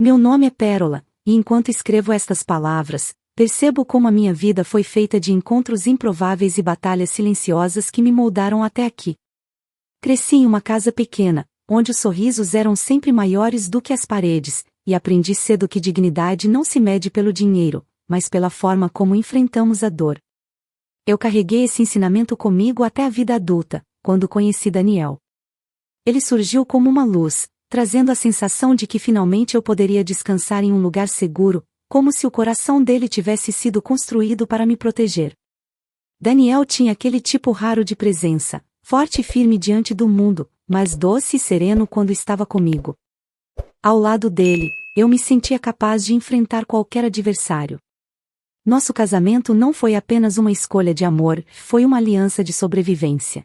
Meu nome é Pérola, e enquanto escrevo estas palavras, percebo como a minha vida foi feita de encontros improváveis e batalhas silenciosas que me moldaram até aqui. Cresci em uma casa pequena, onde os sorrisos eram sempre maiores do que as paredes, e aprendi cedo que dignidade não se mede pelo dinheiro, mas pela forma como enfrentamos a dor. Eu carreguei esse ensinamento comigo até a vida adulta, quando conheci Daniel. Ele surgiu como uma luz, trazendo a sensação de que finalmente eu poderia descansar em um lugar seguro, como se o coração dele tivesse sido construído para me proteger. Daniel tinha aquele tipo raro de presença, forte e firme diante do mundo, mas doce e sereno quando estava comigo. Ao lado dele, eu me sentia capaz de enfrentar qualquer adversário. Nosso casamento não foi apenas uma escolha de amor, foi uma aliança de sobrevivência.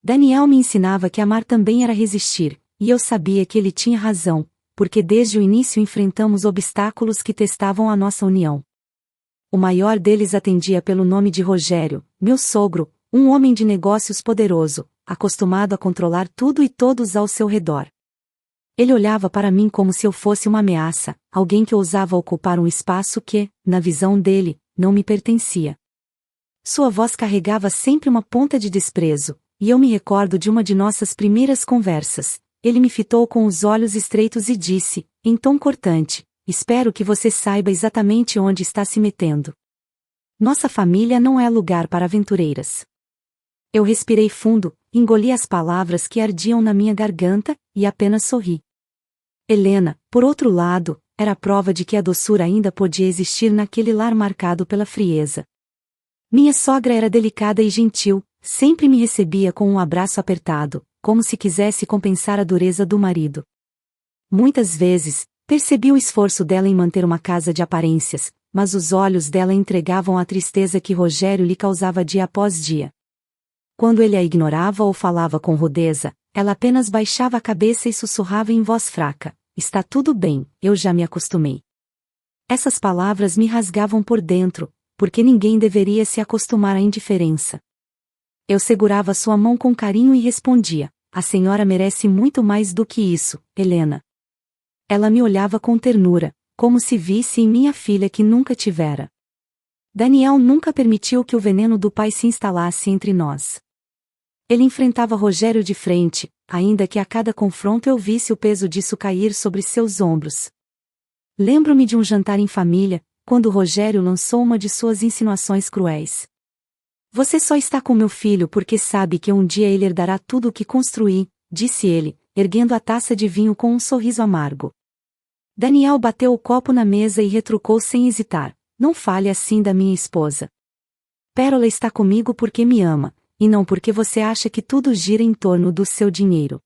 Daniel me ensinava que amar também era resistir, e eu sabia que ele tinha razão, porque desde o início enfrentamos obstáculos que testavam a nossa união. O maior deles atendia pelo nome de Rogério, meu sogro, um homem de negócios poderoso, acostumado a controlar tudo e todos ao seu redor. Ele olhava para mim como se eu fosse uma ameaça, alguém que ousava ocupar um espaço que, na visão dele, não me pertencia. Sua voz carregava sempre uma ponta de desprezo, e eu me recordo de uma de nossas primeiras conversas. Ele me fitou com os olhos estreitos e disse, em tom cortante, espero que você saiba exatamente onde está se metendo. Nossa família não é lugar para aventureiras. Eu respirei fundo, engoli as palavras que ardiam na minha garganta, e apenas sorri. Helena, por outro lado, era a prova de que a doçura ainda podia existir naquele lar marcado pela frieza. Minha sogra era delicada e gentil, sempre me recebia com um abraço apertado, como se quisesse compensar a dureza do marido. Muitas vezes, percebi o esforço dela em manter uma casa de aparências, mas os olhos dela entregavam a tristeza que Rogério lhe causava dia após dia. Quando ele a ignorava ou falava com rudeza, ela apenas baixava a cabeça e sussurrava em voz fraca, está tudo bem, eu já me acostumei. Essas palavras me rasgavam por dentro, porque ninguém deveria se acostumar à indiferença. Eu segurava sua mão com carinho e respondia, a senhora merece muito mais do que isso, Helena. Ela me olhava com ternura, como se visse em minha filha que nunca tivera. Daniel nunca permitiu que o veneno do pai se instalasse entre nós. Ele enfrentava Rogério de frente, ainda que a cada confronto eu visse o peso disso cair sobre seus ombros. Lembro-me de um jantar em família, quando Rogério lançou uma de suas insinuações cruéis. Você só está com meu filho porque sabe que um dia ele herdará tudo o que construí, disse ele, erguendo a taça de vinho com um sorriso amargo. Daniel bateu o copo na mesa e retrucou sem hesitar, não fale assim da minha esposa. Pérola está comigo porque me ama, e não porque você acha que tudo gira em torno do seu dinheiro.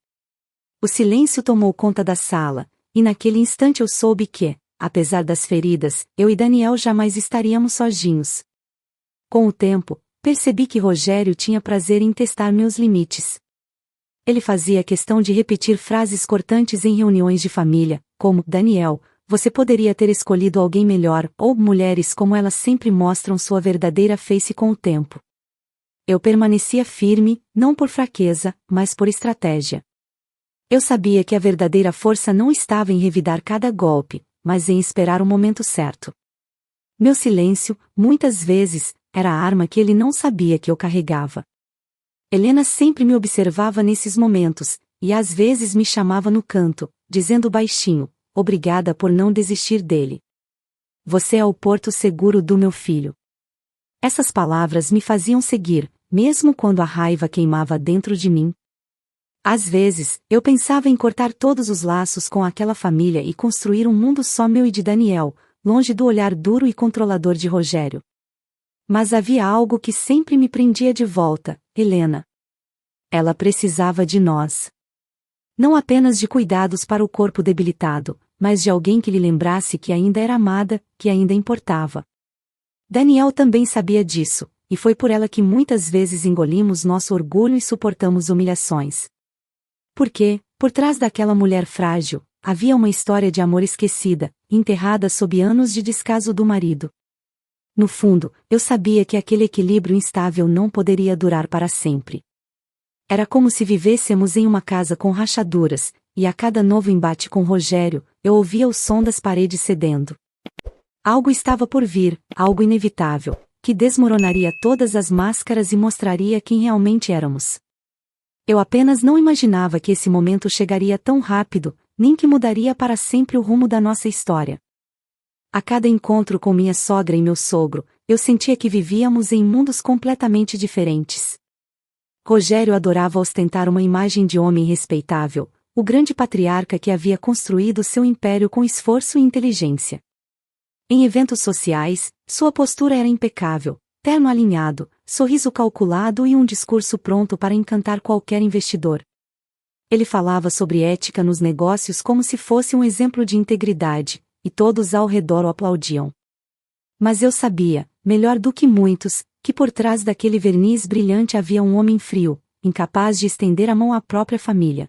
O silêncio tomou conta da sala, e naquele instante eu soube que, apesar das feridas, eu e Daniel jamais estaríamos sozinhos. Com o tempo, percebi que Rogério tinha prazer em testar meus limites. Ele fazia questão de repetir frases cortantes em reuniões de família, como, Daniel, você poderia ter escolhido alguém melhor, ou mulheres como elas sempre mostram sua verdadeira face com o tempo. Eu permanecia firme, não por fraqueza, mas por estratégia. Eu sabia que a verdadeira força não estava em revidar cada golpe, mas em esperar o momento certo. Meu silêncio, muitas vezes, era a arma que ele não sabia que eu carregava. Helena sempre me observava nesses momentos, e às vezes me chamava no canto, dizendo baixinho, obrigada por não desistir dele. Você é o porto seguro do meu filho. Essas palavras me faziam seguir, mesmo quando a raiva queimava dentro de mim. Às vezes, eu pensava em cortar todos os laços com aquela família e construir um mundo só meu e de Daniel, longe do olhar duro e controlador de Rogério. Mas havia algo que sempre me prendia de volta, Helena. Ela precisava de nós. Não apenas de cuidados para o corpo debilitado, mas de alguém que lhe lembrasse que ainda era amada, que ainda importava. Daniel também sabia disso, e foi por ela que muitas vezes engolimos nosso orgulho e suportamos humilhações. Porque, por trás daquela mulher frágil, havia uma história de amor esquecida, enterrada sob anos de descaso do marido. No fundo, eu sabia que aquele equilíbrio instável não poderia durar para sempre. Era como se vivêssemos em uma casa com rachaduras, e a cada novo embate com Rogério, eu ouvia o som das paredes cedendo. Algo estava por vir, algo inevitável, que desmoronaria todas as máscaras e mostraria quem realmente éramos. Eu apenas não imaginava que esse momento chegaria tão rápido, nem que mudaria para sempre o rumo da nossa história. A cada encontro com minha sogra e meu sogro, eu sentia que vivíamos em mundos completamente diferentes. Rogério adorava ostentar uma imagem de homem respeitável, o grande patriarca que havia construído seu império com esforço e inteligência. Em eventos sociais, sua postura era impecável, terno alinhado, sorriso calculado e um discurso pronto para encantar qualquer investidor. Ele falava sobre ética nos negócios como se fosse um exemplo de integridade, e todos ao redor o aplaudiam. Mas eu sabia, melhor do que muitos, que por trás daquele verniz brilhante havia um homem frio, incapaz de estender a mão à própria família.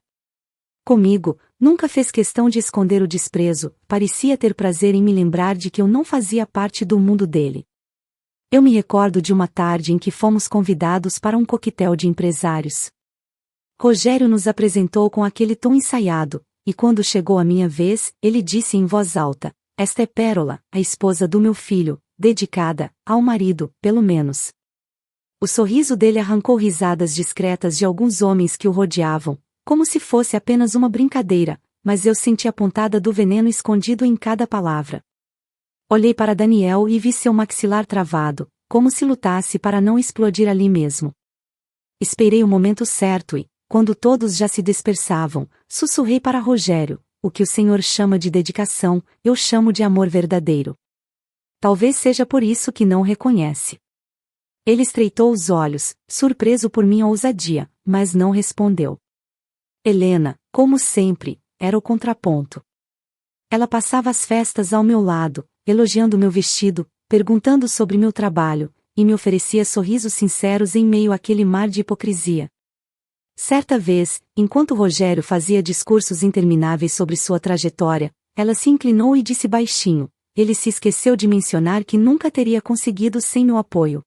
Comigo, nunca fez questão de esconder o desprezo, parecia ter prazer em me lembrar de que eu não fazia parte do mundo dele. Eu me recordo de uma tarde em que fomos convidados para um coquetel de empresários. Rogério nos apresentou com aquele tom ensaiado, e quando chegou a minha vez, ele disse em voz alta: "Esta é Pérola, a esposa do meu filho, dedicada, ao marido, pelo menos." O sorriso dele arrancou risadas discretas de alguns homens que o rodeavam, como se fosse apenas uma brincadeira, mas eu senti a pontada do veneno escondido em cada palavra. Olhei para Daniel e vi seu maxilar travado, como se lutasse para não explodir ali mesmo. Esperei o momento certo e, quando todos já se dispersavam, sussurrei para Rogério: "O que o senhor chama de dedicação, eu chamo de amor verdadeiro. Talvez seja por isso que não reconhece." Ele estreitou os olhos, surpreso por minha ousadia, mas não respondeu. Helena, como sempre, era o contraponto. Ela passava as festas ao meu lado, elogiando meu vestido, perguntando sobre meu trabalho, e me oferecia sorrisos sinceros em meio àquele mar de hipocrisia. Certa vez, enquanto Rogério fazia discursos intermináveis sobre sua trajetória, ela se inclinou e disse baixinho: "Ele se esqueceu de mencionar que nunca teria conseguido sem meu apoio."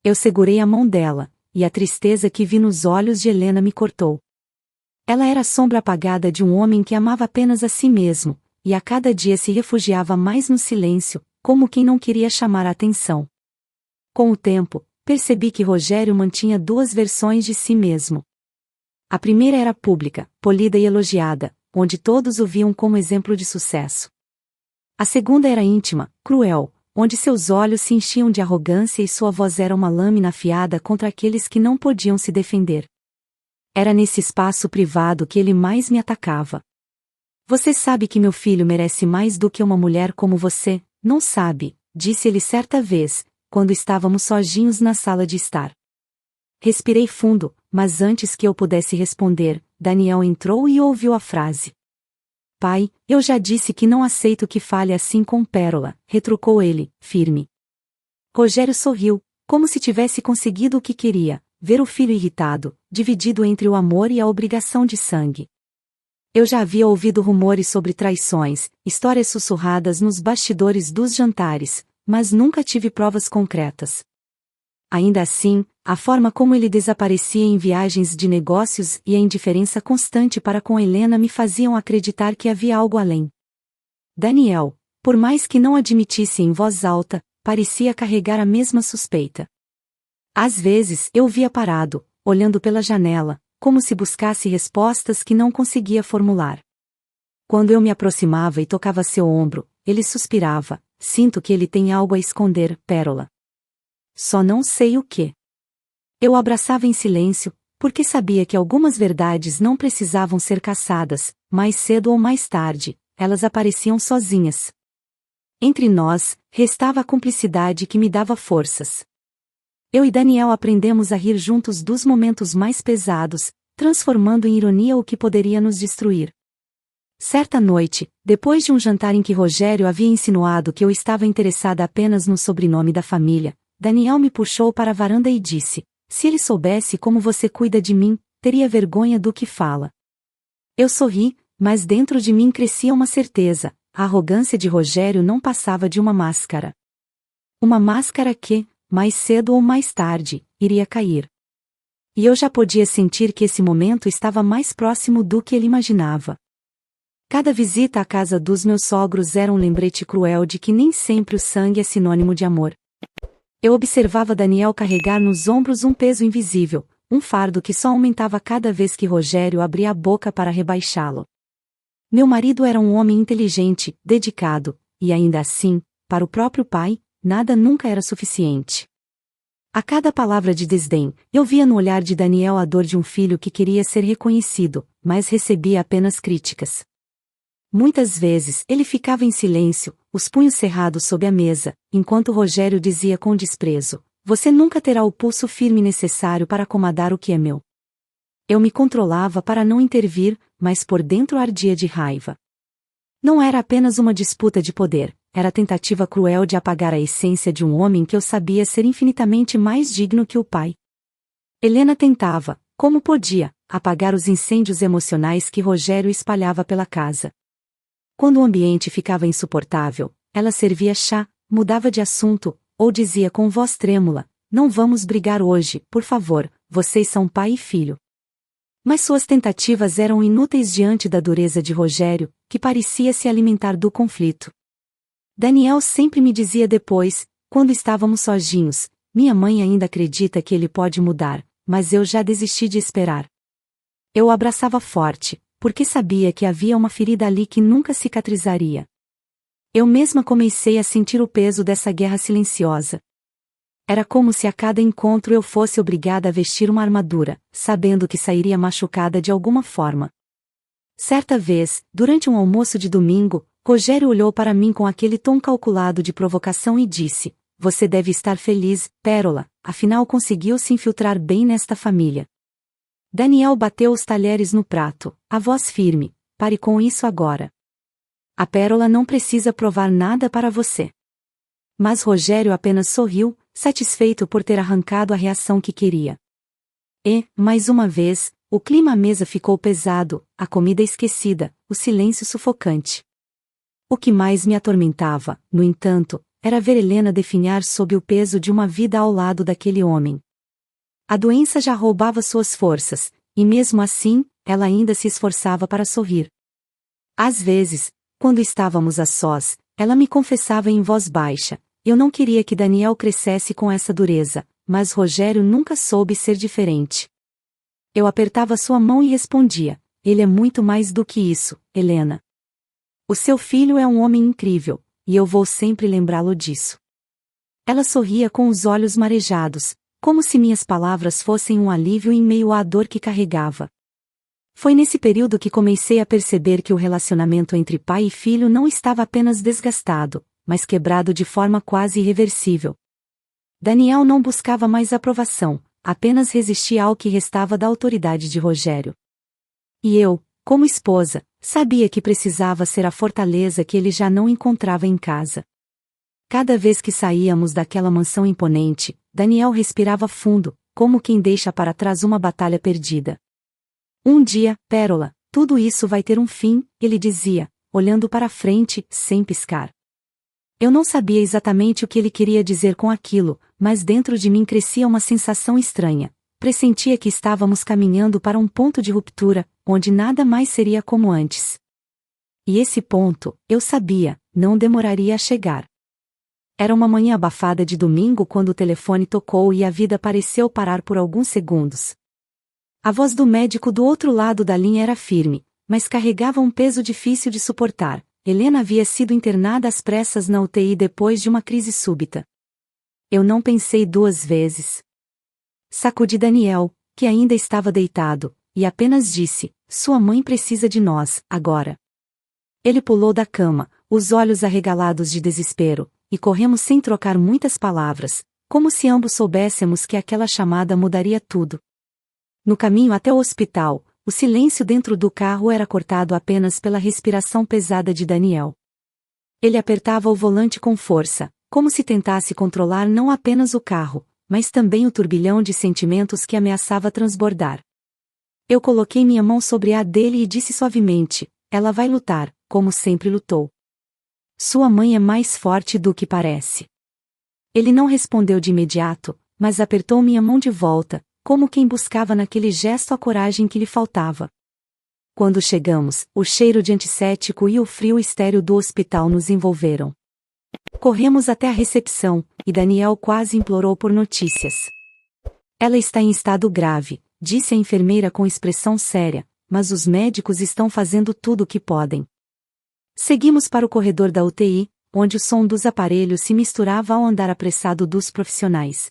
Eu segurei a mão dela, e a tristeza que vi nos olhos de Helena me cortou. Ela era a sombra apagada de um homem que amava apenas a si mesmo, e a cada dia se refugiava mais no silêncio, como quem não queria chamar a atenção. Com o tempo, percebi que Rogério mantinha duas versões de si mesmo. A primeira era pública, polida e elogiada, onde todos o viam como exemplo de sucesso. A segunda era íntima, cruel, onde seus olhos se enchiam de arrogância e sua voz era uma lâmina afiada contra aqueles que não podiam se defender. Era nesse espaço privado que ele mais me atacava. "Você sabe que meu filho merece mais do que uma mulher como você, não sabe?" disse ele certa vez, quando estávamos sozinhos na sala de estar. Respirei fundo, mas antes que eu pudesse responder, Daniel entrou e ouviu a frase. "Pai, eu já disse que não aceito que fale assim com Pérola", retrucou ele, firme. Rogério sorriu, como se tivesse conseguido o que queria, ver o filho irritado, dividido entre o amor e a obrigação de sangue. Eu já havia ouvido rumores sobre traições, histórias sussurradas nos bastidores dos jantares, mas nunca tive provas concretas. Ainda assim, a forma como ele desaparecia em viagens de negócios e a indiferença constante para com Helena me faziam acreditar que havia algo além. Daniel, por mais que não admitisse em voz alta, parecia carregar a mesma suspeita. Às vezes eu o via parado, olhando pela janela, como se buscasse respostas que não conseguia formular. Quando eu me aproximava e tocava seu ombro, ele suspirava: "Sinto que ele tem algo a esconder, Pérola. Só não sei o que." Eu o abraçava em silêncio, porque sabia que algumas verdades não precisavam ser caçadas, mais cedo ou mais tarde, elas apareciam sozinhas. Entre nós, restava a cumplicidade que me dava forças. Eu e Daniel aprendemos a rir juntos dos momentos mais pesados, transformando em ironia o que poderia nos destruir. Certa noite, depois de um jantar em que Rogério havia insinuado que eu estava interessada apenas no sobrenome da família, Daniel me puxou para a varanda e disse: "Se ele soubesse como você cuida de mim, teria vergonha do que fala." Eu sorri, mas dentro de mim crescia uma certeza: a arrogância de Rogério não passava de uma máscara. Uma máscara que, mais cedo ou mais tarde, iria cair. E eu já podia sentir que esse momento estava mais próximo do que ele imaginava. Cada visita à casa dos meus sogros era um lembrete cruel de que nem sempre o sangue é sinônimo de amor. Eu observava Daniel carregar nos ombros um peso invisível, um fardo que só aumentava cada vez que Rogério abria a boca para rebaixá-lo. Meu marido era um homem inteligente, dedicado, e ainda assim, para o próprio pai, nada nunca era suficiente. A cada palavra de desdém, eu via no olhar de Daniel a dor de um filho que queria ser reconhecido, mas recebia apenas críticas. Muitas vezes, ele ficava em silêncio, os punhos cerrados sob a mesa, enquanto Rogério dizia com desprezo: "Você nunca terá o pulso firme necessário para acomodar o que é meu." Eu me controlava para não intervir, mas por dentro ardia de raiva. Não era apenas uma disputa de poder, era a tentativa cruel de apagar a essência de um homem que eu sabia ser infinitamente mais digno que o pai. Helena tentava, como podia, apagar os incêndios emocionais que Rogério espalhava pela casa. Quando o ambiente ficava insuportável, ela servia chá, mudava de assunto, ou dizia com voz trêmula: "Não vamos brigar hoje, por favor, vocês são pai e filho." Mas suas tentativas eram inúteis diante da dureza de Rogério, que parecia se alimentar do conflito. Daniel sempre me dizia depois, quando estávamos sozinhos: "Minha mãe ainda acredita que ele pode mudar, mas eu já desisti de esperar." Eu o abraçava forte, porque sabia que havia uma ferida ali que nunca cicatrizaria. Eu mesma comecei a sentir o peso dessa guerra silenciosa. Era como se a cada encontro eu fosse obrigada a vestir uma armadura, sabendo que sairia machucada de alguma forma. Certa vez, durante um almoço de domingo, Rogério olhou para mim com aquele tom calculado de provocação e disse: "Você deve estar feliz, Pérola, afinal conseguiu se infiltrar bem nesta família." Daniel bateu os talheres no prato, a voz firme: "Pare com isso agora. A Pérola não precisa provar nada para você." Mas Rogério apenas sorriu, satisfeito por ter arrancado a reação que queria. E, mais uma vez, o clima à mesa ficou pesado, a comida esquecida, o silêncio sufocante. O que mais me atormentava, no entanto, era ver Helena definhar sob o peso de uma vida ao lado daquele homem. A doença já roubava suas forças, e mesmo assim, ela ainda se esforçava para sorrir. Às vezes, quando estávamos a sós, ela me confessava em voz baixa: "Eu não queria que Daniel crescesse com essa dureza, mas Rogério nunca soube ser diferente." Eu apertava sua mão e respondia: "Ele é muito mais do que isso, Helena. O seu filho é um homem incrível, e eu vou sempre lembrá-lo disso." Ela sorria com os olhos marejados, como se minhas palavras fossem um alívio em meio à dor que carregava. Foi nesse período que comecei a perceber que o relacionamento entre pai e filho não estava apenas desgastado, mas quebrado de forma quase irreversível. Daniel não buscava mais aprovação, apenas resistia ao que restava da autoridade de Rogério. E eu, como esposa, sabia que precisava ser a fortaleza que ele já não encontrava em casa. Cada vez que saíamos daquela mansão imponente, Daniel respirava fundo, como quem deixa para trás uma batalha perdida. "Um dia, Pérola, tudo isso vai ter um fim", ele dizia, olhando para frente, sem piscar. Eu não sabia exatamente o que ele queria dizer com aquilo, mas dentro de mim crescia uma sensação estranha. Pressentia que estávamos caminhando para um ponto de ruptura, onde nada mais seria como antes. E esse ponto, eu sabia, não demoraria a chegar. Era uma manhã abafada de domingo quando o telefone tocou e a vida pareceu parar por alguns segundos. A voz do médico do outro lado da linha era firme, mas carregava um peso difícil de suportar. Helena havia sido internada às pressas na UTI depois de uma crise súbita. Eu não pensei duas vezes. Sacudi Daniel, que ainda estava deitado, e apenas disse: "Sua mãe precisa de nós, agora." Ele pulou da cama, os olhos arregalados de desespero, e corremos sem trocar muitas palavras, como se ambos soubéssemos que aquela chamada mudaria tudo. No caminho até o hospital, o silêncio dentro do carro era cortado apenas pela respiração pesada de Daniel. Ele apertava o volante com força, como se tentasse controlar não apenas o carro, mas também o turbilhão de sentimentos que ameaçava transbordar. Eu coloquei minha mão sobre a dele e disse suavemente: "Ela vai lutar, como sempre lutou. Sua mãe é mais forte do que parece." Ele não respondeu de imediato, mas apertou minha mão de volta, como quem buscava naquele gesto a coragem que lhe faltava. Quando chegamos, o cheiro de antisséptico e o frio estéril do hospital nos envolveram. Corremos até a recepção, e Daniel quase implorou por notícias. Ela está em estado grave, disse a enfermeira com expressão séria, mas os médicos estão fazendo tudo o que podem. Seguimos para o corredor da UTI, onde o som dos aparelhos se misturava ao andar apressado dos profissionais.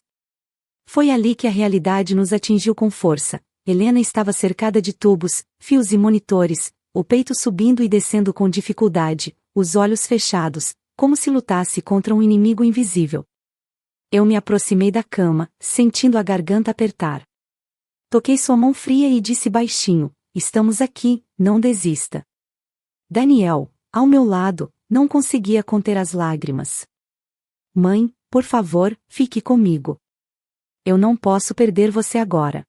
Foi ali que a realidade nos atingiu com força. Helena estava cercada de tubos, fios e monitores, o peito subindo e descendo com dificuldade, os olhos fechados, como se lutasse contra um inimigo invisível. Eu me aproximei da cama, sentindo a garganta apertar. Toquei sua mão fria e disse baixinho: "Estamos aqui, não desista." Daniel, ao meu lado, não conseguia conter as lágrimas. "Mãe, por favor, fique comigo. Eu não posso perder você agora."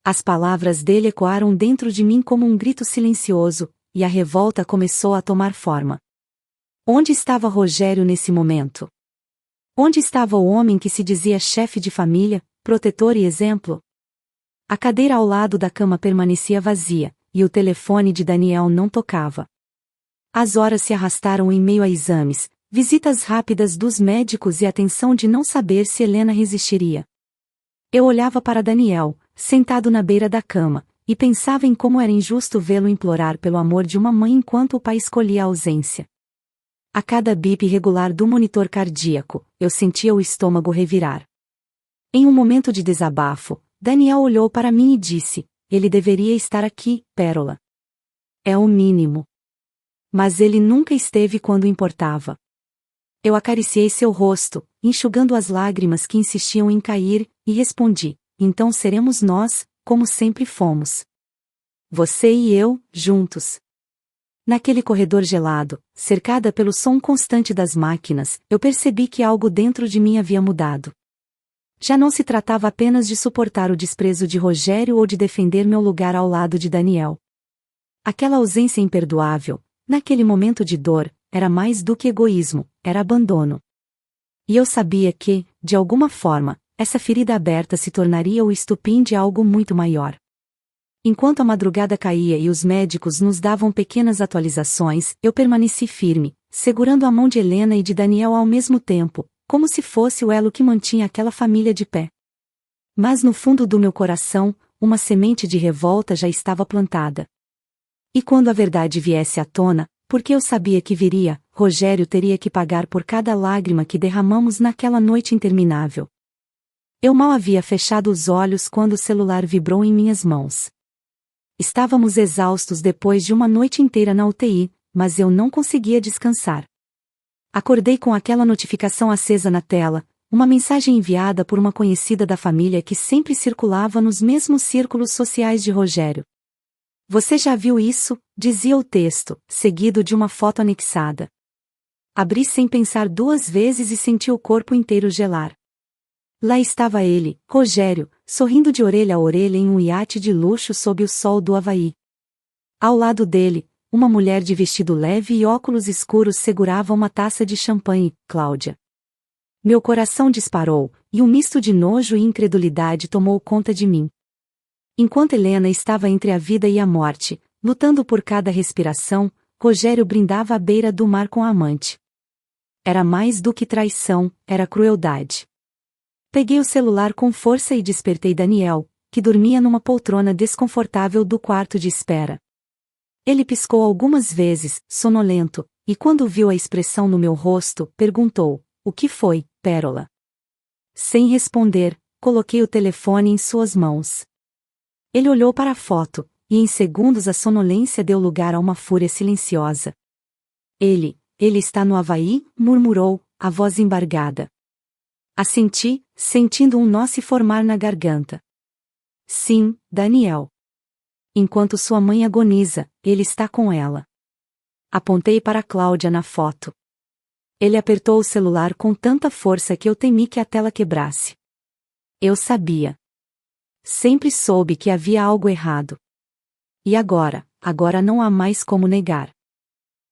As palavras dele ecoaram dentro de mim como um grito silencioso, e a revolta começou a tomar forma. Onde estava Rogério nesse momento? Onde estava o homem que se dizia chefe de família, protetor e exemplo? A cadeira ao lado da cama permanecia vazia, e o telefone de Daniel não tocava. As horas se arrastaram em meio a exames, visitas rápidas dos médicos e a tensão de não saber se Helena resistiria. Eu olhava para Daniel, sentado na beira da cama, e pensava em como era injusto vê-lo implorar pelo amor de uma mãe enquanto o pai escolhia a ausência. A cada bip irregular do monitor cardíaco, eu sentia o estômago revirar. Em um momento de desabafo, Daniel olhou para mim e disse: "Ele deveria estar aqui, Pérola. É o mínimo." Mas ele nunca esteve quando importava. Eu acariciei seu rosto, enxugando as lágrimas que insistiam em cair, e respondi: "Então seremos nós, como sempre fomos. Você e eu, juntos." Naquele corredor gelado, cercada pelo som constante das máquinas, eu percebi que algo dentro de mim havia mudado. Já não se tratava apenas de suportar o desprezo de Rogério ou de defender meu lugar ao lado de Daniel. Aquela ausência imperdoável, naquele momento de dor, era mais do que egoísmo, era abandono. E eu sabia que, de alguma forma, essa ferida aberta se tornaria o estupim de algo muito maior. Enquanto a madrugada caía e os médicos nos davam pequenas atualizações, eu permaneci firme, segurando a mão de Helena e de Daniel ao mesmo tempo, como se fosse o elo que mantinha aquela família de pé. Mas no fundo do meu coração, uma semente de revolta já estava plantada. E quando a verdade viesse à tona, porque eu sabia que viria, Rogério teria que pagar por cada lágrima que derramamos naquela noite interminável. Eu mal havia fechado os olhos quando o celular vibrou em minhas mãos. Estávamos exaustos depois de uma noite inteira na UTI, mas eu não conseguia descansar. Acordei com aquela notificação acesa na tela, uma mensagem enviada por uma conhecida da família que sempre circulava nos mesmos círculos sociais de Rogério. "Você já viu isso?", dizia o texto, seguido de uma foto anexada. Abri sem pensar duas vezes e senti o corpo inteiro gelar. Lá estava ele, Rogério, sorrindo de orelha a orelha em um iate de luxo sob o sol do Havaí. Ao lado dele, uma mulher de vestido leve e óculos escuros segurava uma taça de champanhe, Cláudia. Meu coração disparou, e um misto de nojo e incredulidade tomou conta de mim. Enquanto Helena estava entre a vida e a morte, lutando por cada respiração, Rogério brindava à beira do mar com a amante. Era mais do que traição, era crueldade. Peguei o celular com força e despertei Daniel, que dormia numa poltrona desconfortável do quarto de espera. Ele piscou algumas vezes, sonolento, e quando viu a expressão no meu rosto, perguntou: "O que foi, Pérola?" Sem responder, coloquei o telefone em suas mãos. Ele olhou para a foto, e em segundos a sonolência deu lugar a uma fúria silenciosa. Ele está no Havaí?", murmurou, a voz embargada. Assenti, sentindo um nó se formar na garganta. "Sim, Daniel. Enquanto sua mãe agoniza, ele está com ela." Apontei para Cláudia na foto. Ele apertou o celular com tanta força que eu temi que a tela quebrasse. Eu sabia. Sempre soube que havia algo errado. E agora não há mais como negar.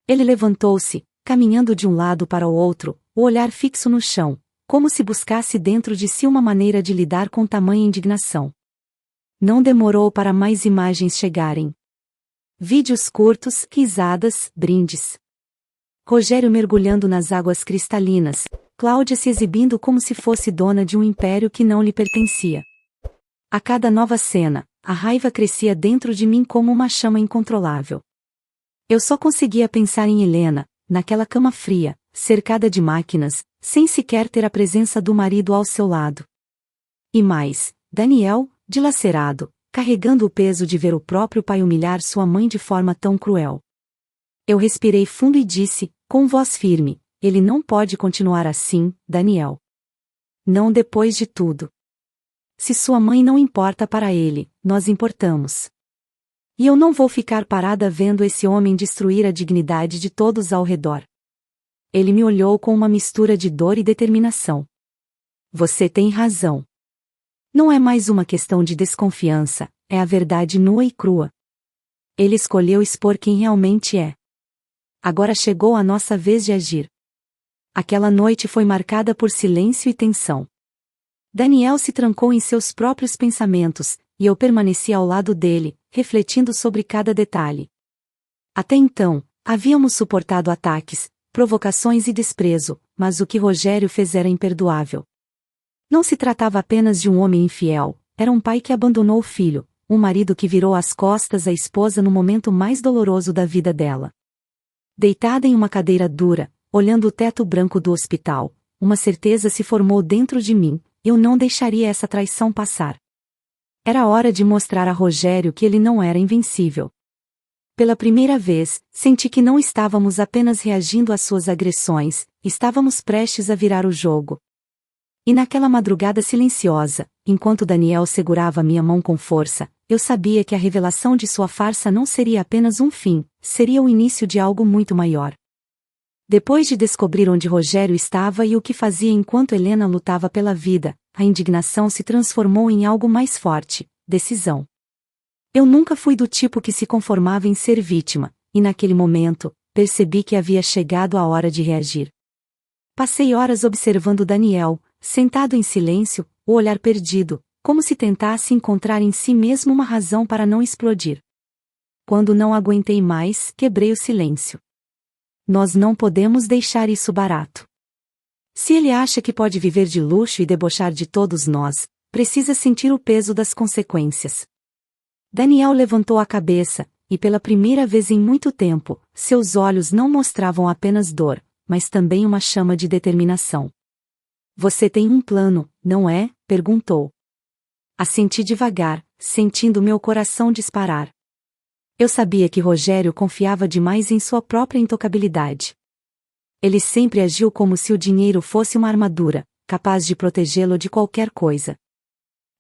Ele levantou-se, caminhando de um lado para o outro, o olhar fixo no chão, como se buscasse dentro de si uma maneira de lidar com tamanha indignação. Não demorou para mais imagens chegarem. Vídeos curtos, risadas, brindes. Rogério mergulhando nas águas cristalinas, Cláudia se exibindo como se fosse dona de um império que não lhe pertencia. A cada nova cena, a raiva crescia dentro de mim como uma chama incontrolável. Eu só conseguia pensar em Helena, naquela cama fria, cercada de máquinas, sem sequer ter a presença do marido ao seu lado. E mais, Daniel, dilacerado, carregando o peso de ver o próprio pai humilhar sua mãe de forma tão cruel. Eu respirei fundo e disse, com voz firme, ele não pode continuar assim, Daniel. Não depois de tudo. Se sua mãe não importa para ele, nós importamos. E eu não vou ficar parada vendo esse homem destruir a dignidade de todos ao redor. Ele me olhou com uma mistura de dor e determinação. Você tem razão. Não é mais uma questão de desconfiança, é a verdade nua e crua. Ele escolheu expor quem realmente é. Agora chegou a nossa vez de agir. Aquela noite foi marcada por silêncio e tensão. Daniel se trancou em seus próprios pensamentos, e eu permaneci ao lado dele, refletindo sobre cada detalhe. Até então, havíamos suportado ataques, provocações e desprezo, mas o que Rogério fez era imperdoável. Não se tratava apenas de um homem infiel, era um pai que abandonou o filho, um marido que virou as costas à esposa no momento mais doloroso da vida dela. Deitada em uma cadeira dura, olhando o teto branco do hospital, uma certeza se formou dentro de mim, eu não deixaria essa traição passar. Era hora de mostrar a Rogério que ele não era invencível. Pela primeira vez, senti que não estávamos apenas reagindo às suas agressões, estávamos prestes a virar o jogo. E naquela madrugada silenciosa, enquanto Daniel segurava minha mão com força, eu sabia que a revelação de sua farsa não seria apenas um fim, seria o início de algo muito maior. Depois de descobrir onde Rogério estava e o que fazia enquanto Helena lutava pela vida, a indignação se transformou em algo mais forte, decisão. Eu nunca fui do tipo que se conformava em ser vítima, e naquele momento, percebi que havia chegado a hora de reagir. Passei horas observando Daniel, sentado em silêncio, o olhar perdido, como se tentasse encontrar em si mesmo uma razão para não explodir. Quando não aguentei mais, quebrei o silêncio. Nós não podemos deixar isso barato. Se ele acha que pode viver de luxo e debochar de todos nós, precisa sentir o peso das consequências. Daniel levantou a cabeça, e pela primeira vez em muito tempo, seus olhos não mostravam apenas dor, mas também uma chama de determinação. Você tem um plano, não é? Perguntou. Assenti devagar, sentindo meu coração disparar. Eu sabia que Rogério confiava demais em sua própria intocabilidade. Ele sempre agiu como se o dinheiro fosse uma armadura, capaz de protegê-lo de qualquer coisa.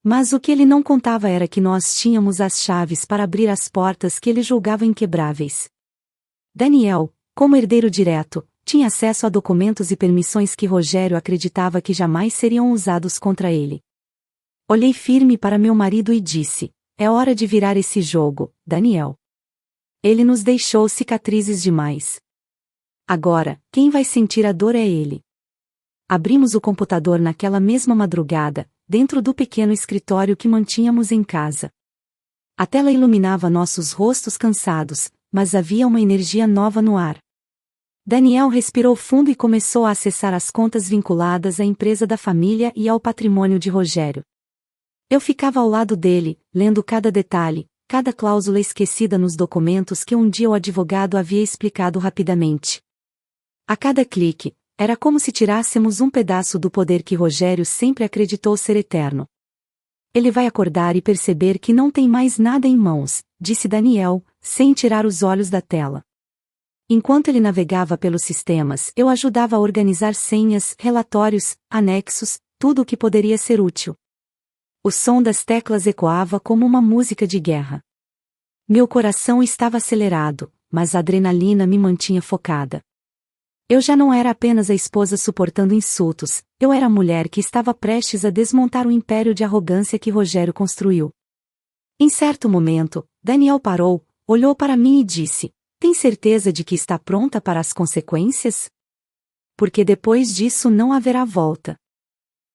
Mas o que ele não contava era que nós tínhamos as chaves para abrir as portas que ele julgava inquebráveis. Daniel, como herdeiro direto, tinha acesso a documentos e permissões que Rogério acreditava que jamais seriam usados contra ele. Olhei firme para meu marido e disse: é hora de virar esse jogo, Daniel. Ele nos deixou cicatrizes demais. Agora, quem vai sentir a dor é ele. Abrimos o computador naquela mesma madrugada, dentro do pequeno escritório que mantínhamos em casa. A tela iluminava nossos rostos cansados, mas havia uma energia nova no ar. Daniel respirou fundo e começou a acessar as contas vinculadas à empresa da família e ao patrimônio de Rogério. Eu ficava ao lado dele, lendo cada detalhe, cada cláusula esquecida nos documentos que um dia o advogado havia explicado rapidamente. A cada clique, era como se tirássemos um pedaço do poder que Rogério sempre acreditou ser eterno. Ele vai acordar e perceber que não tem mais nada em mãos, disse Daniel, sem tirar os olhos da tela. Enquanto ele navegava pelos sistemas, eu ajudava a organizar senhas, relatórios, anexos, tudo o que poderia ser útil. O som das teclas ecoava como uma música de guerra. Meu coração estava acelerado, mas a adrenalina me mantinha focada. Eu já não era apenas a esposa suportando insultos, eu era a mulher que estava prestes a desmontar o império de arrogância que Rogério construiu. Em certo momento, Daniel parou, olhou para mim e disse: tem certeza de que está pronta para as consequências? Porque depois disso não haverá volta.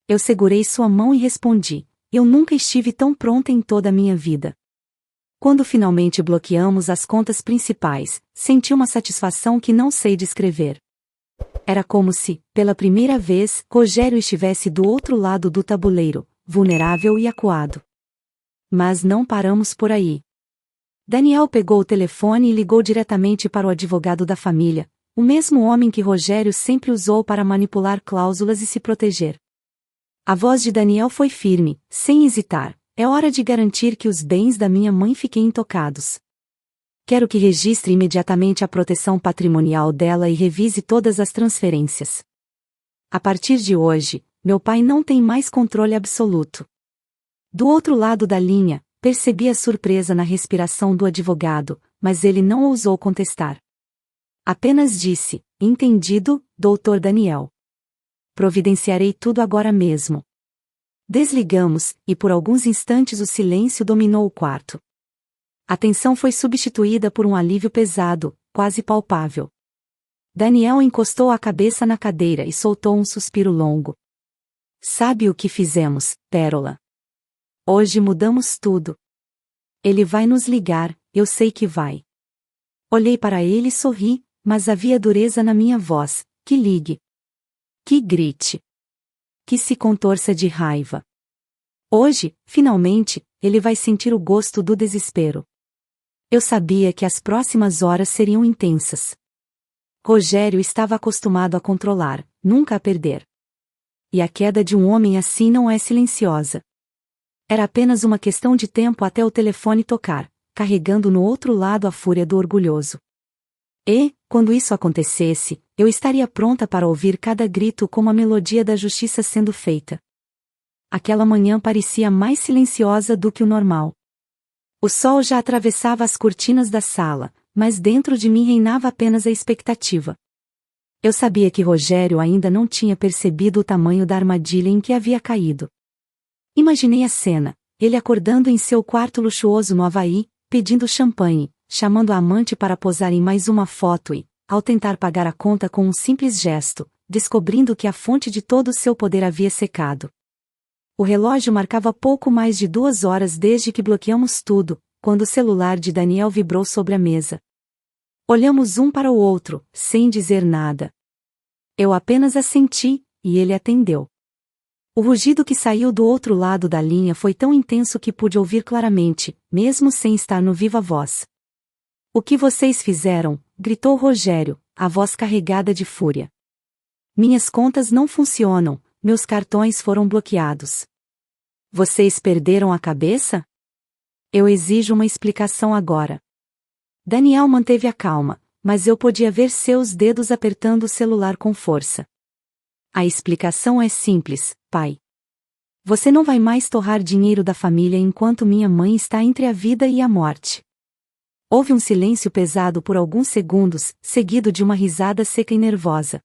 Eu segurei sua mão e respondi: eu nunca estive tão pronta em toda a minha vida. Quando finalmente bloqueamos as contas principais, senti uma satisfação que não sei descrever. Era como se, pela primeira vez, Rogério estivesse do outro lado do tabuleiro, vulnerável e acuado. Mas não paramos por aí. Daniel pegou o telefone e ligou diretamente para o advogado da família, o mesmo homem que Rogério sempre usou para manipular cláusulas e se proteger. A voz de Daniel foi firme, sem hesitar: é hora de garantir que os bens da minha mãe fiquem intocados. Quero que registre imediatamente a proteção patrimonial dela e revise todas as transferências. A partir de hoje, meu pai não tem mais controle absoluto. Do outro lado da linha, percebi a surpresa na respiração do advogado, mas ele não ousou contestar. Apenas disse: entendido, Dr. Daniel. Providenciarei tudo agora mesmo. Desligamos, e por alguns instantes o silêncio dominou o quarto. A tensão foi substituída por um alívio pesado, quase palpável. Daniel encostou a cabeça na cadeira e soltou um suspiro longo. Sabe o que fizemos, Pérola? Hoje mudamos tudo. Ele vai nos ligar, eu sei que vai. Olhei para ele e sorri, mas havia dureza na minha voz: que ligue. Que grite. Que se contorça de raiva. Hoje, finalmente, ele vai sentir o gosto do desespero. Eu sabia que as próximas horas seriam intensas. Rogério estava acostumado a controlar, nunca a perder. E a queda de um homem assim não é silenciosa. Era apenas uma questão de tempo até o telefone tocar, carregando no outro lado a fúria do orgulhoso. E, quando isso acontecesse, eu estaria pronta para ouvir cada grito como a melodia da justiça sendo feita. Aquela manhã parecia mais silenciosa do que o normal. O sol já atravessava as cortinas da sala, mas dentro de mim reinava apenas a expectativa. Eu sabia que Rogério ainda não tinha percebido o tamanho da armadilha em que havia caído. Imaginei a cena, ele acordando em seu quarto luxuoso no Havaí, pedindo champanhe, chamando a amante para posar em mais uma foto e, ao tentar pagar a conta com um simples gesto, descobrindo que a fonte de todo o seu poder havia secado. O relógio marcava pouco mais de 2 horas desde que bloqueamos tudo, quando o celular de Daniel vibrou sobre a mesa. Olhamos um para o outro, sem dizer nada. Eu apenas assenti, e ele atendeu. O rugido que saiu do outro lado da linha foi tão intenso que pude ouvir claramente, mesmo sem estar no viva voz. O que vocês fizeram? Gritou Rogério, a voz carregada de fúria. Minhas contas não funcionam, meus cartões foram bloqueados. Vocês perderam a cabeça? Eu exijo uma explicação agora. Daniel manteve a calma, mas eu podia ver seus dedos apertando o celular com força. A explicação é simples, pai. Você não vai mais torrar dinheiro da família enquanto minha mãe está entre a vida e a morte. Houve um silêncio pesado por alguns segundos, seguido de uma risada seca e nervosa.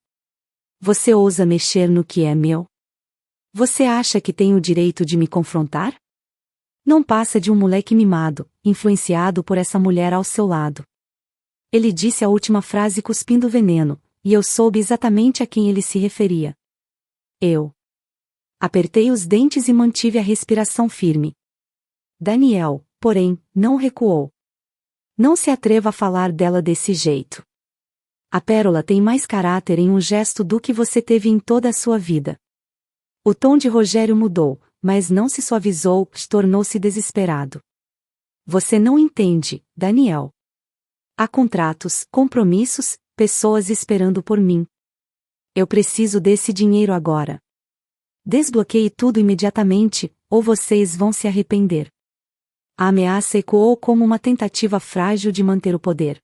Você ousa mexer no que é meu? Você acha que tem o direito de me confrontar? Não passa de um moleque mimado, influenciado por essa mulher ao seu lado. Ele disse a última frase cuspindo veneno, e eu soube exatamente a quem ele se referia. Eu apertei os dentes e mantive a respiração firme. Daniel, porém, não recuou. Não se atreva a falar dela desse jeito. A Pérola tem mais caráter em um gesto do que você teve em toda a sua vida. O tom de Rogério mudou, mas não se suavizou, tornou-se desesperado. Você não entende, Daniel. Há contratos, compromissos, pessoas esperando por mim. Eu preciso desse dinheiro agora. Desbloqueie tudo imediatamente, ou vocês vão se arrepender. A ameaça ecoou como uma tentativa frágil de manter o poder.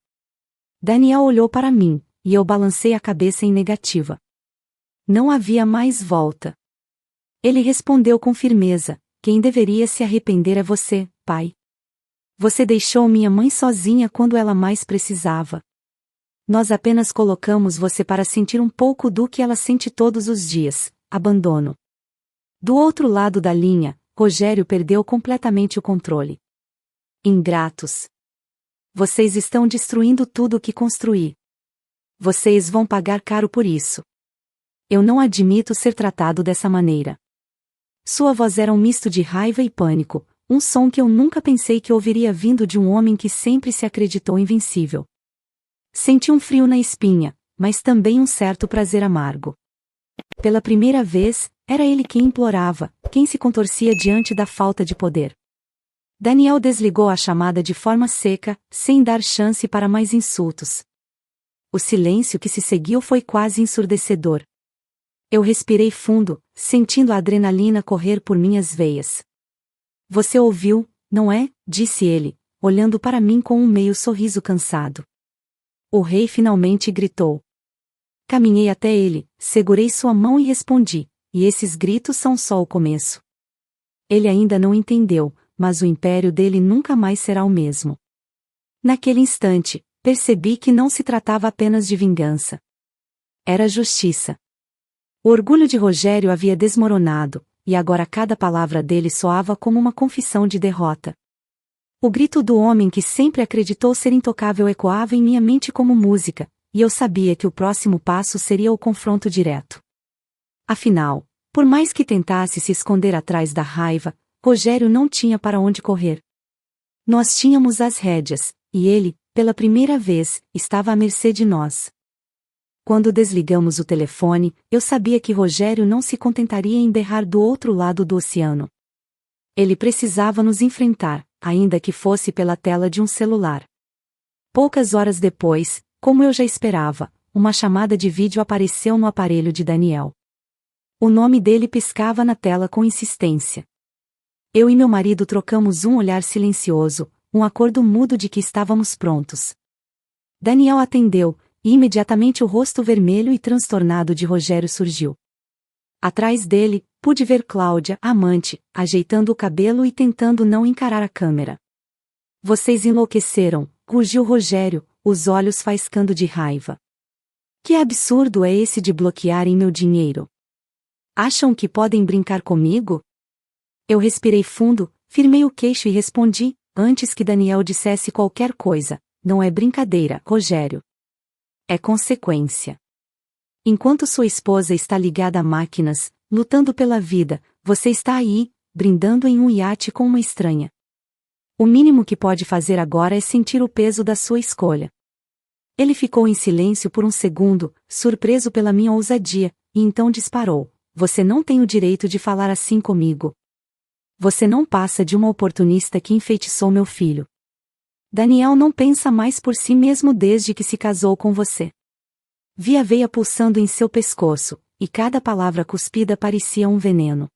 Daniel olhou para mim, e eu balancei a cabeça em negativa. Não havia mais volta. Ele respondeu com firmeza: quem deveria se arrepender é você, pai. Você deixou minha mãe sozinha quando ela mais precisava. Nós apenas colocamos você para sentir um pouco do que ela sente todos os dias: abandono. Do outro lado da linha, Rogério perdeu completamente o controle. Ingratos. Vocês estão destruindo tudo o que construí. Vocês vão pagar caro por isso. Eu não admito ser tratado dessa maneira. Sua voz era um misto de raiva e pânico, um som que eu nunca pensei que ouviria vindo de um homem que sempre se acreditou invencível. Senti um frio na espinha, mas também um certo prazer amargo. Pela primeira vez, era ele quem implorava, quem se contorcia diante da falta de poder. Daniel desligou a chamada de forma seca, sem dar chance para mais insultos. O silêncio que se seguiu foi quase ensurdecedor. Eu respirei fundo, sentindo a adrenalina correr por minhas veias. Você ouviu, não é? Disse ele, olhando para mim com um meio sorriso cansado. O rei finalmente gritou. Caminhei até ele, segurei sua mão e respondi, e esses gritos são só o começo. Ele ainda não entendeu, mas o império dele nunca mais será o mesmo. Naquele instante, percebi que não se tratava apenas de vingança. Era justiça. O orgulho de Rogério havia desmoronado, e agora cada palavra dele soava como uma confissão de derrota. O grito do homem que sempre acreditou ser intocável ecoava em minha mente como música, e eu sabia que o próximo passo seria o confronto direto. Afinal, por mais que tentasse se esconder atrás da raiva, Rogério não tinha para onde correr. Nós tínhamos as rédeas, e ele, pela primeira vez, estava à mercê de nós. Quando desligamos o telefone, eu sabia que Rogério não se contentaria em berrar do outro lado do oceano. Ele precisava nos enfrentar, ainda que fosse pela tela de um celular. Poucas horas depois, como eu já esperava, uma chamada de vídeo apareceu no aparelho de Daniel. O nome dele piscava na tela com insistência. Eu e meu marido trocamos um olhar silencioso, um acordo mudo de que estávamos prontos. Daniel atendeu, e imediatamente o rosto vermelho e transtornado de Rogério surgiu. Atrás dele, pude ver Cláudia, a amante, ajeitando o cabelo e tentando não encarar a câmera. Vocês enlouqueceram, rugiu Rogério, os olhos faiscando de raiva. Que absurdo é esse de bloquearem meu dinheiro? Acham que podem brincar comigo? Eu respirei fundo, firmei o queixo e respondi, antes que Daniel dissesse qualquer coisa, não é brincadeira, Rogério. É consequência. Enquanto sua esposa está ligada a máquinas, lutando pela vida, você está aí, brindando em um iate com uma estranha. O mínimo que pode fazer agora é sentir o peso da sua escolha. Ele ficou em silêncio por um segundo, surpreso pela minha ousadia, e então disparou. Você não tem o direito de falar assim comigo. Você não passa de uma oportunista que enfeitiçou meu filho. Daniel não pensa mais por si mesmo desde que se casou com você. Vi a veia pulsando em seu pescoço, e cada palavra cuspida parecia um veneno.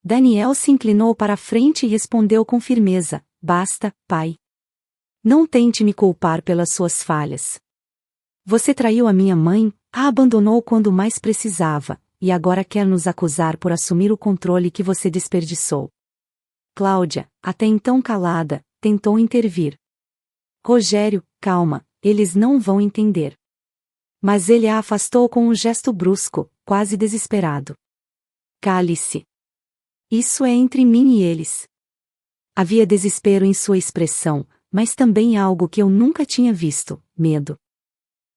Daniel se inclinou para a frente e respondeu com firmeza, basta, pai. Não tente me culpar pelas suas falhas. Você traiu a minha mãe, a abandonou quando mais precisava, e agora quer nos acusar por assumir o controle que você desperdiçou. Cláudia, até então calada, tentou intervir. Rogério, calma, eles não vão entender. Mas ele a afastou com um gesto brusco, quase desesperado. Cale-se. Isso é entre mim e eles. Havia desespero em sua expressão, mas também algo que eu nunca tinha visto, medo.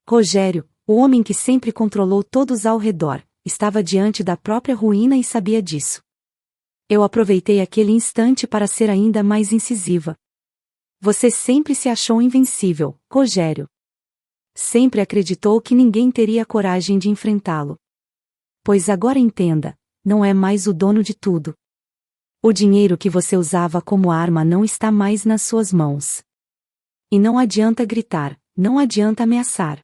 Rogério, o homem que sempre controlou todos ao redor, estava diante da própria ruína e sabia disso. Eu aproveitei aquele instante para ser ainda mais incisiva. Você sempre se achou invencível, Rogério. Sempre acreditou que ninguém teria coragem de enfrentá-lo. Pois agora entenda, não é mais o dono de tudo. O dinheiro que você usava como arma não está mais nas suas mãos. E não adianta gritar, não adianta ameaçar.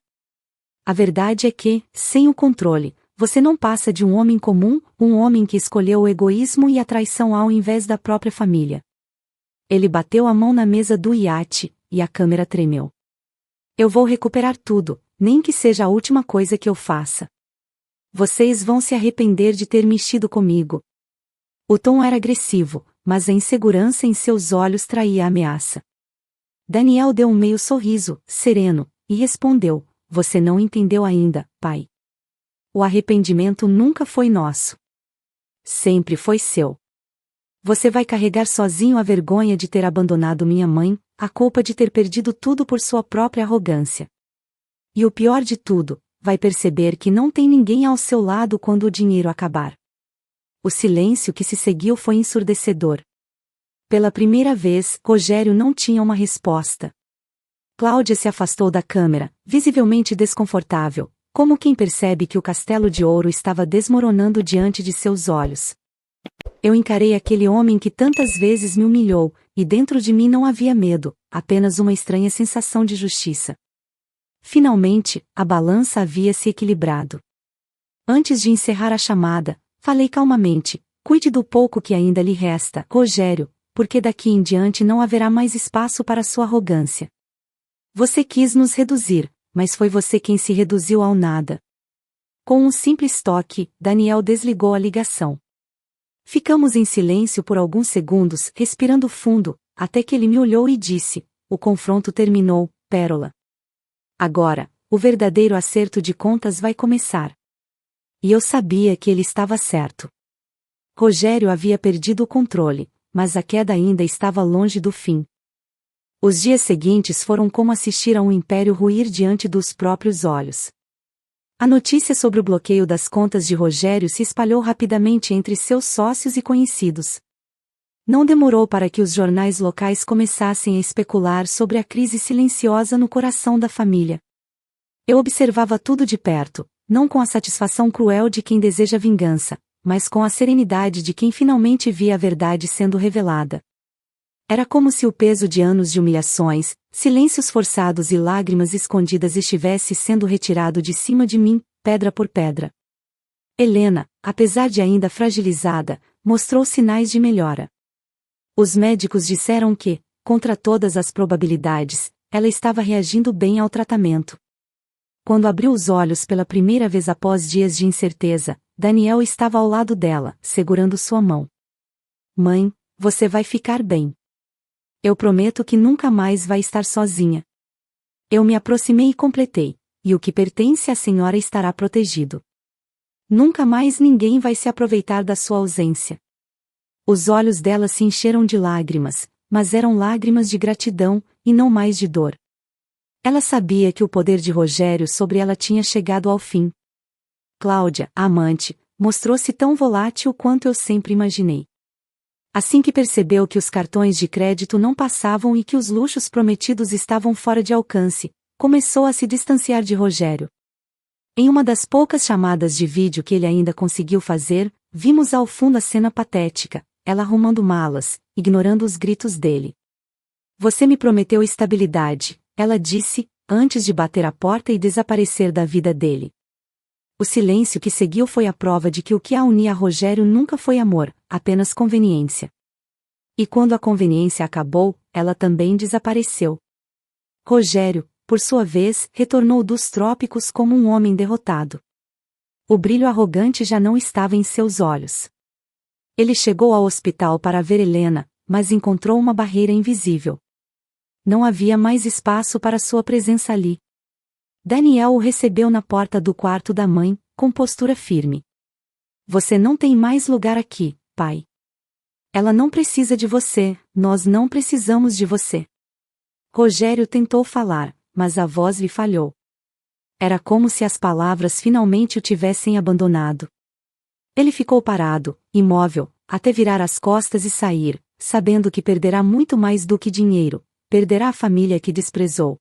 A verdade é que, sem o controle, você não passa de um homem comum, um homem que escolheu o egoísmo e a traição ao invés da própria família. Ele bateu a mão na mesa do iate, e a câmera tremeu. Eu vou recuperar tudo, nem que seja a última coisa que eu faça. Vocês vão se arrepender de ter mexido comigo. O tom era agressivo, mas a insegurança em seus olhos traía a ameaça. Daniel deu um meio sorriso, sereno, e respondeu, você não entendeu ainda, pai. O arrependimento nunca foi nosso. Sempre foi seu. Você vai carregar sozinho a vergonha de ter abandonado minha mãe, a culpa de ter perdido tudo por sua própria arrogância. E o pior de tudo, vai perceber que não tem ninguém ao seu lado quando o dinheiro acabar. O silêncio que se seguiu foi ensurdecedor. Pela primeira vez, Rogério não tinha uma resposta. Cláudia se afastou da câmera, visivelmente desconfortável, como quem percebe que o castelo de ouro estava desmoronando diante de seus olhos. Eu encarei aquele homem que tantas vezes me humilhou, e dentro de mim não havia medo, apenas uma estranha sensação de justiça. Finalmente, a balança havia se equilibrado. Antes de encerrar a chamada, falei calmamente: cuide do pouco que ainda lhe resta, Rogério, porque daqui em diante não haverá mais espaço para sua arrogância. Você quis nos reduzir, mas foi você quem se reduziu ao nada. Com um simples toque, Daniel desligou a ligação. Ficamos em silêncio por alguns segundos, respirando fundo, até que ele me olhou e disse: o confronto terminou, Pérola. Agora, o verdadeiro acerto de contas vai começar. E eu sabia que ele estava certo. Rogério havia perdido o controle, mas a queda ainda estava longe do fim. Os dias seguintes foram como assistir a um império ruir diante dos próprios olhos. A notícia sobre o bloqueio das contas de Rogério se espalhou rapidamente entre seus sócios e conhecidos. Não demorou para que os jornais locais começassem a especular sobre a crise silenciosa no coração da família. Eu observava tudo de perto, não com a satisfação cruel de quem deseja vingança, mas com a serenidade de quem finalmente via a verdade sendo revelada. Era como se o peso de anos de humilhações, silêncios forçados e lágrimas escondidas estivesse sendo retirado de cima de mim, pedra por pedra. Helena, apesar de ainda fragilizada, mostrou sinais de melhora. Os médicos disseram que, contra todas as probabilidades, ela estava reagindo bem ao tratamento. Quando abriu os olhos pela primeira vez após dias de incerteza, Daniel estava ao lado dela, segurando sua mão. Mãe, você vai ficar bem. Eu prometo que nunca mais vai estar sozinha. Eu me aproximei e completei: e o que pertence à senhora estará protegido. Nunca mais ninguém vai se aproveitar da sua ausência. Os olhos dela se encheram de lágrimas, mas eram lágrimas de gratidão, e não mais de dor. Ela sabia que o poder de Rogério sobre ela tinha chegado ao fim. Cláudia, a amante, mostrou-se tão volátil quanto eu sempre imaginei. Assim que percebeu que os cartões de crédito não passavam e que os luxos prometidos estavam fora de alcance, começou a se distanciar de Rogério. Em uma das poucas chamadas de vídeo que ele ainda conseguiu fazer, vimos ao fundo a cena patética, ela arrumando malas, ignorando os gritos dele. Você me prometeu estabilidade, ela disse, antes de bater a porta e desaparecer da vida dele. O silêncio que seguiu foi a prova de que o que a unia a Rogério nunca foi amor, apenas conveniência. E quando a conveniência acabou, ela também desapareceu. Rogério, por sua vez, retornou dos trópicos como um homem derrotado. O brilho arrogante já não estava em seus olhos. Ele chegou ao hospital para ver Helena, mas encontrou uma barreira invisível. Não havia mais espaço para sua presença ali. Daniel o recebeu na porta do quarto da mãe, com postura firme. Você não tem mais lugar aqui, pai. Ela não precisa de você, nós não precisamos de você. Rogério tentou falar, mas a voz lhe falhou. Era como se as palavras finalmente o tivessem abandonado. Ele ficou parado, imóvel, até virar as costas e sair, sabendo que perderá muito mais do que dinheiro, perderá a família que desprezou.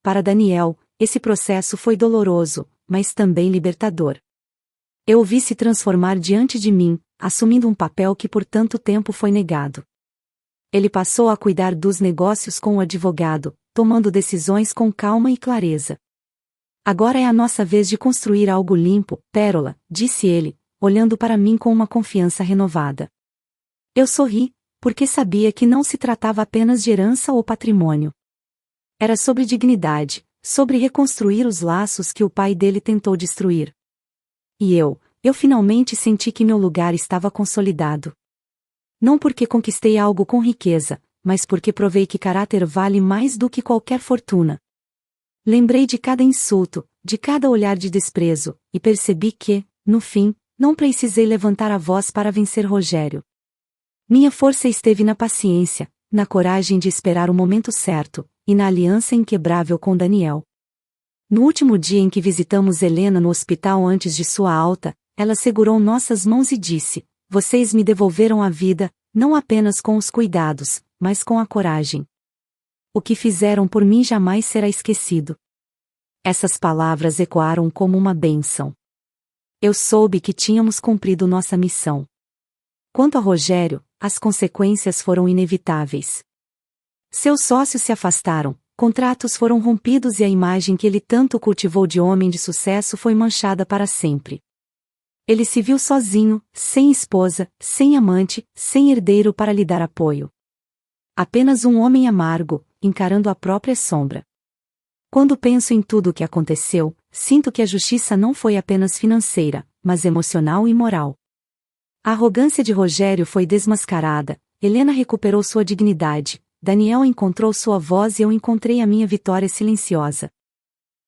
Para Daniel, esse processo foi doloroso, mas também libertador. Eu o vi se transformar diante de mim, assumindo um papel que por tanto tempo foi negado. Ele passou a cuidar dos negócios com o advogado, tomando decisões com calma e clareza. Agora é a nossa vez de construir algo limpo, Pérola, disse ele, olhando para mim com uma confiança renovada. Eu sorri, porque sabia que não se tratava apenas de herança ou patrimônio. Era sobre dignidade, sobre reconstruir os laços que o pai dele tentou destruir. E eu finalmente senti que meu lugar estava consolidado. Não porque conquistei algo com riqueza, mas porque provei que caráter vale mais do que qualquer fortuna. Lembrei de cada insulto, de cada olhar de desprezo, e percebi que, no fim, não precisei levantar a voz para vencer Rogério. Minha força esteve na paciência, na coragem de esperar o momento certo, e na aliança inquebrável com Daniel. No último dia em que visitamos Helena no hospital antes de sua alta, ela segurou nossas mãos e disse: Vocês me devolveram a vida, Não apenas com os cuidados, mas com a coragem. O que fizeram por mim jamais será esquecido. Essas palavras ecoaram como uma bênção. Eu soube que tínhamos cumprido nossa missão. Quanto a Rogério, as consequências foram inevitáveis. Seus sócios se afastaram, contratos foram rompidos e a imagem que ele tanto cultivou de homem de sucesso foi manchada para sempre. Ele se viu sozinho, sem esposa, sem amante, sem herdeiro para lhe dar apoio. Apenas um homem amargo, encarando a própria sombra. Quando penso em tudo o que aconteceu, sinto que a justiça não foi apenas financeira, mas emocional e moral. A arrogância de Rogério foi desmascarada, Helena recuperou sua dignidade, Daniel encontrou sua voz e eu encontrei a minha vitória silenciosa.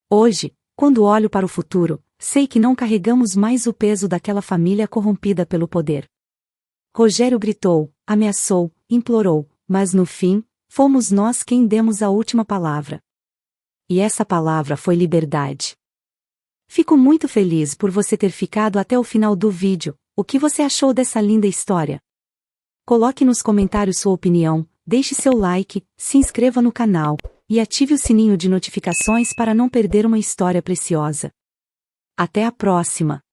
Hoje, quando olho para o futuro, sei que não carregamos mais o peso daquela família corrompida pelo poder. Rogério gritou, ameaçou, implorou, mas no fim, fomos nós quem demos a última palavra. E essa palavra foi liberdade. Fico muito feliz por você ter ficado até o final do vídeo. O que você achou dessa linda história? Coloque nos comentários sua opinião, deixe seu like, se inscreva no canal e ative o sininho de notificações para não perder uma história preciosa. Até a próxima!